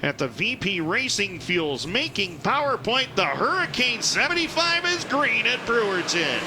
at the VP Racing Fuels making PowerPoint. The Hurricane 75 is green at Brewerton.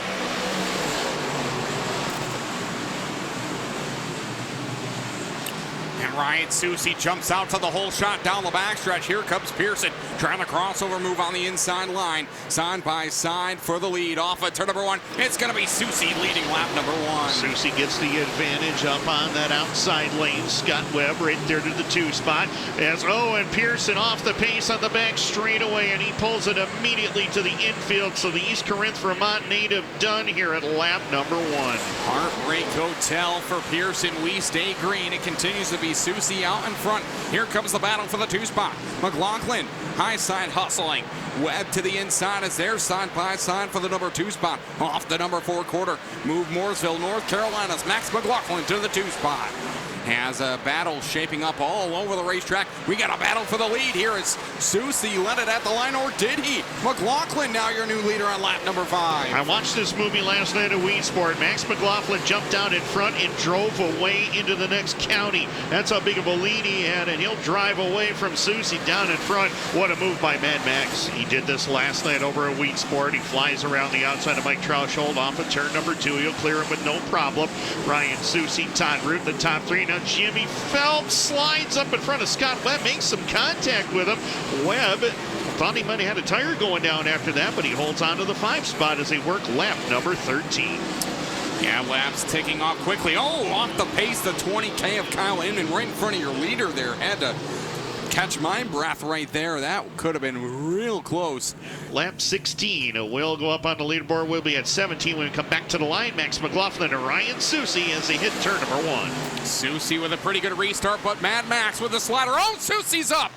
And Ryan Susie jumps out to the whole shot down the backstretch. Here comes Pearson trying to crossover move on the inside line. Side by side for the lead. Off at turn number 1. It's going to be Susie leading lap number 1. Susie gets the advantage up on that outside lane. Scott Webb right there to the 2 spot. As Owen Pearson off the pace on the back straightaway, and he pulls it immediately to the infield. So the East Corinth, Vermont native done here at lap number 1. Heartbreak Hotel for Pearson. We stay green. It continues to be Susie out in front. Here comes the battle for the 2 spot. McLaughlin, high side hustling. Webb to the inside is there, side by side for the number 2 spot. Off the number 4 quarter. Move Mooresville, North Carolina's Max McLaughlin to the 2 spot. Has a battle shaping up all over the racetrack. We got a battle for the lead here. Is Susie led it at the line, or did he? McLaughlin now your new leader on lap number 5. I watched this movie last night at Weed Sport. Max McLaughlin jumped down in front and drove away into the next county. That's how big of a lead he had, and he'll drive away from Susie down in front. What a move by Mad Max. He did this last night over at Weed Sport. He flies around the outside of Mike Troushold off of turn number 2. He'll clear him with no problem. Ryan Susie, Todd Root, the top 3. Now Jimmy Phelps slides up in front of Scott Webb, makes some contact with him. Webb thought he might have had a tire going down after that, but he holds on to the 5 spot as they work lap number 13. Yeah, laps ticking off quickly. Oh, off the pace, the 20K of Kyle Inman right in front of your leader there. Had to catch my breath right there. That could have been real close. Lap 16 will go up on the leaderboard. We'll be at 17 when we come back to the line. Max McLaughlin and Ryan Susie as they hit turn number 1. Susie with a pretty good restart, but Mad Max with the slider. Oh, Susie's up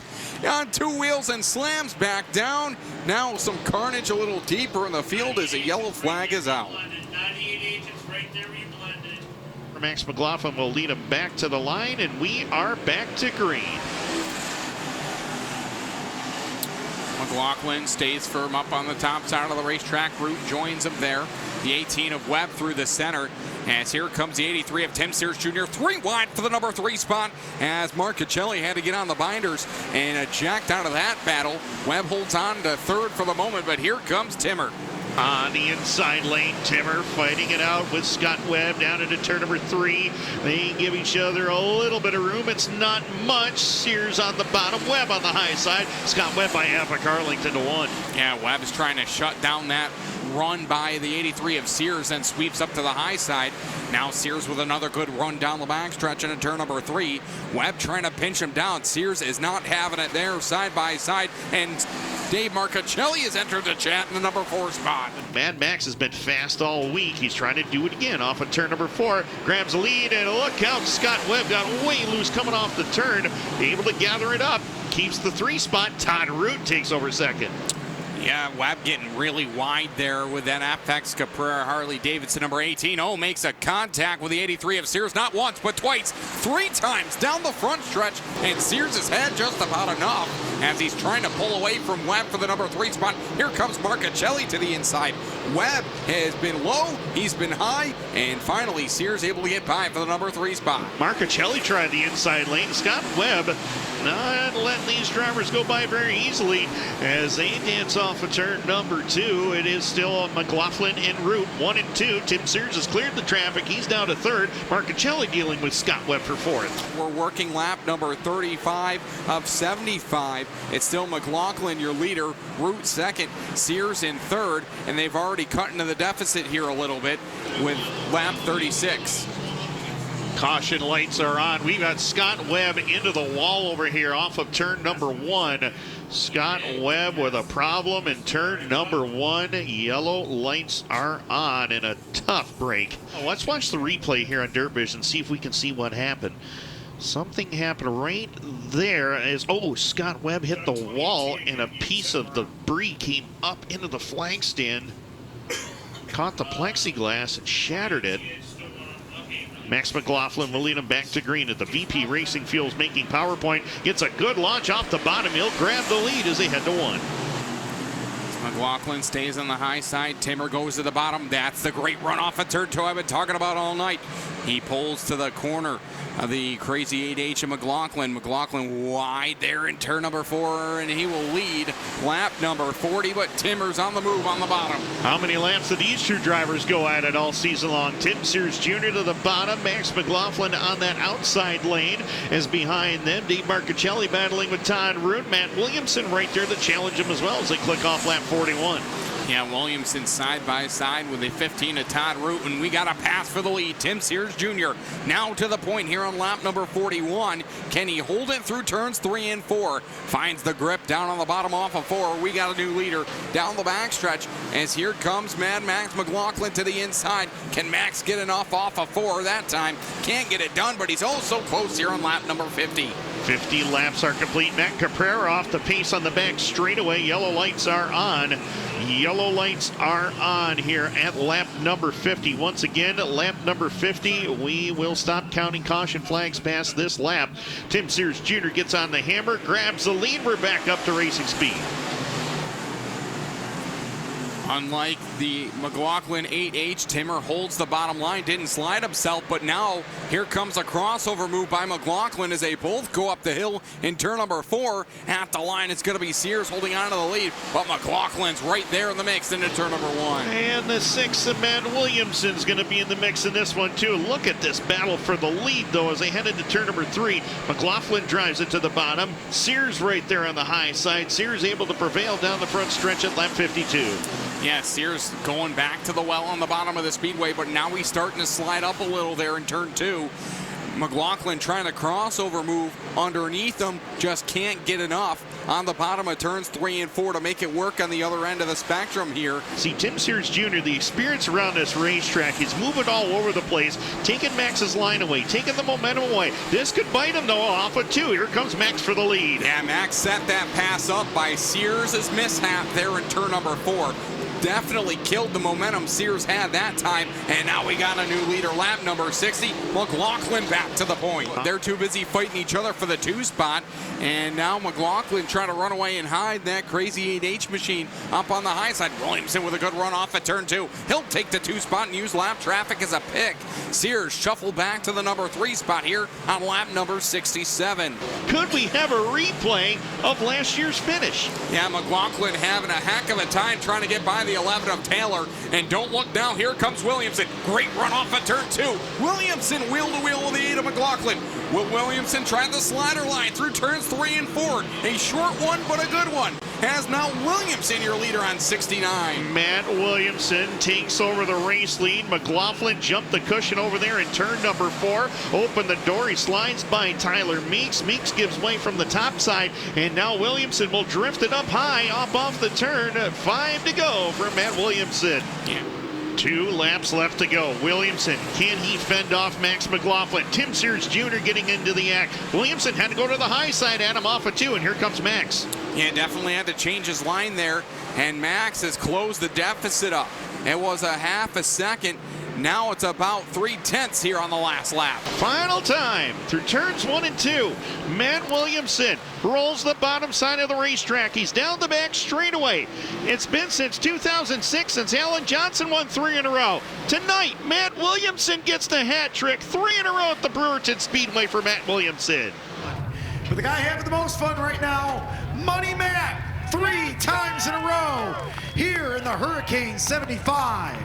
on 2 wheels and slams back down. Now some carnage a little deeper in the field as a yellow flag is out. Max McLaughlin will lead him back to the line, and we are back to green. McLaughlin stays firm up on the top side of the racetrack. Root joins him there. The 18 of Webb through the center. As here comes the 83 of Tim Sears Jr. 3 wide for the number 3 spot as Marcacelli had to get on the binders and eject out of that battle. Webb holds on to 3rd for the moment, but here comes Timmer. On the inside lane, Timmer fighting it out with Scott Webb down into turn number 3. They give each other a little bit of room. It's not much. Sears on the bottom, Webb on the high side. Scott Webb by half a car length into 1. Yeah, Webb's trying to shut down that run by the 83 of Sears and sweeps up to the high side. Now Sears with another good run down the backstretch into turn number 3. Webb trying to pinch him down. Sears is not having it there side by side, and Dave Marcacelli has entered the chat in the number 4 spot. Mad Max has been fast all week. He's trying to do it again off of turn number 4. Grabs the lead, and look out, Scott Webb got way loose coming off the turn. Able to gather it up. Keeps the 3 spot. Todd Root takes over 2nd. Yeah, Webb getting really wide there with that Apex Caprera Harley Davidson number 18. Oh, makes a contact with the 83 of Sears, not once, but twice, 3 times down the front stretch, and Sears has had just about enough as he's trying to pull away from Webb for the number 3 spot. Here comes Marcacelli to the inside. Webb has been low, he's been high, and finally Sears able to get by for the number 3 spot. Marcacelli tried the inside lane. Scott Webb not letting these drivers go by very easily as they dance off of turn number 2. It is still McLaughlin en route, 1 and 2. Tim Sears has cleared the traffic. He's down to 3rd. Marcacelli dealing with Scott Webb for 4th. We're working lap number 35 of 75. It's still McLaughlin, your leader, Root 2nd, Sears in 3rd, and they've already cut into the deficit here a little bit with lap 36. Caution lights are on. We've got Scott Webb into the wall over here off of turn number 1. Scott Webb with a problem in turn number 1. Yellow lights are on in a tough break. Let's watch the replay here on Dirt Vision, see if we can see what happened. Something happened right there as, Scott Webb hit the wall and a piece of the debris came up into the flag stand, caught the plexiglass and shattered it. Max McLaughlin will lead him back to green at the VP Racing Fuels making PowerPoint. Gets a good launch off the bottom. He'll grab the lead as they head to 1. McLaughlin stays on the high side. Timmer goes to the bottom. That's the great run off of turn 2 I've been talking about all night. He pulls to the corner of the crazy 8H of McLaughlin. McLaughlin wide there in turn number 4, and he will lead lap number 40, but Timmer's on the move on the bottom. How many laps did these two drivers go at it all season long? Tim Sears Jr. to the bottom, Max McLaughlin on that outside lane as behind them, Dave Marcuccelli battling with Todd Root. Matt Williamson right there to challenge him as well as they click off lap 41. Yeah, Williamson side by side with a 15 to Todd Root, and we got a pass for the lead. Tim Sears Jr. now to the point here on lap number 41. Can he hold it through turns 3 and 4? Finds the grip down on the bottom off of 4. We got a new leader down the backstretch as here comes Mad Max McLaughlin to the inside. Can Max get enough off of 4 that time? Can't get it done, but he's oh so close here on lap number 50. 50 laps are complete. Matt Caprera off the pace on the back straightaway. Yellow lights are on. Yellow lights are on here at lap number 50. Once again, lap number 50. We will stop counting caution flags past this lap. Tim Sears Jr. gets on the hammer, grabs the lead. We're back up to racing speed. Unlike the McLaughlin 8H, Timmer holds the bottom line, didn't slide himself, but now here comes a crossover move by McLaughlin as they both go up the hill in turn number 4. At the line, it's going to be Sears holding on to the lead, but McLaughlin's right there in the mix into turn number 1. And the 6th of Matt Williamson's going to be in the mix in this one too. Look at this battle for the lead though as they head into turn number 3. McLaughlin drives it to the bottom. Sears right there on the high side. Sears able to prevail down the front stretch at lap 52. Yeah, Sears going back to the well on the bottom of the speedway, but now he's starting to slide up a little there in turn 2. McLaughlin trying to crossover move underneath him, just can't get enough on the bottom of turns 3 and 4 to make it work on the other end of the spectrum here. See, Tim Sears Jr., the experience around this racetrack, he's moving all over the place, taking Max's line away, taking the momentum away. This could bite him, though, off of 2. Here comes Max for the lead. Yeah, Max set that pass up by Sears' mishap there in turn number 4. Definitely killed the momentum Sears had that time, and now we got a new leader, lap number 60. McLaughlin back to the point. They're too busy fighting each other for the 2 spot, and now McLaughlin trying to run away and hide that crazy 8H machine up on the high side. Williamson with a good run off at turn 2. He'll take the 2 spot and use lap traffic as a pick. Sears shuffle back to the number 3 spot here on lap number 67. Could we have a replay of last year's finish? Yeah, McLaughlin having a heck of a time trying to get by the 11 of Taylor, and don't look now, here comes Williamson. Great run off at turn 2. Williamson wheel to wheel with the 8 of McLaughlin. Will Williamson try the slider line through turns 3 and 4? A short one, but a good one. Has now Williamson your leader on 69. Matt Williamson takes over the race lead. McLaughlin jumped the cushion over there in turn number 4. Open the door, he slides by Tyler Meeks. Meeks gives way from the top side, and now Williamson will drift it up high, up off the turn. 5 to go for Matt Williamson. Yeah. 2 laps left to go. Williamson, can he fend off Max McLaughlin? Tim Sears Jr. getting into the act. Williamson had to go to the high side at him off of 2, and here comes Max. Yeah, definitely had to change his line there, and Max has closed the deficit up. It was a half a second. Now it's about 3/10 here on the last lap. Final time through turns 1 and 2. Matt Williamson rolls the bottom side of the racetrack. He's down the back straightaway. It's been since 2006 since Alan Johnson won 3 in a row. Tonight, Matt Williamson gets the hat trick. 3 in a row at the Brewerton Speedway for Matt Williamson. But the guy having the most fun right now, Money Matt, 3 times in a row here in the Hurricane 75.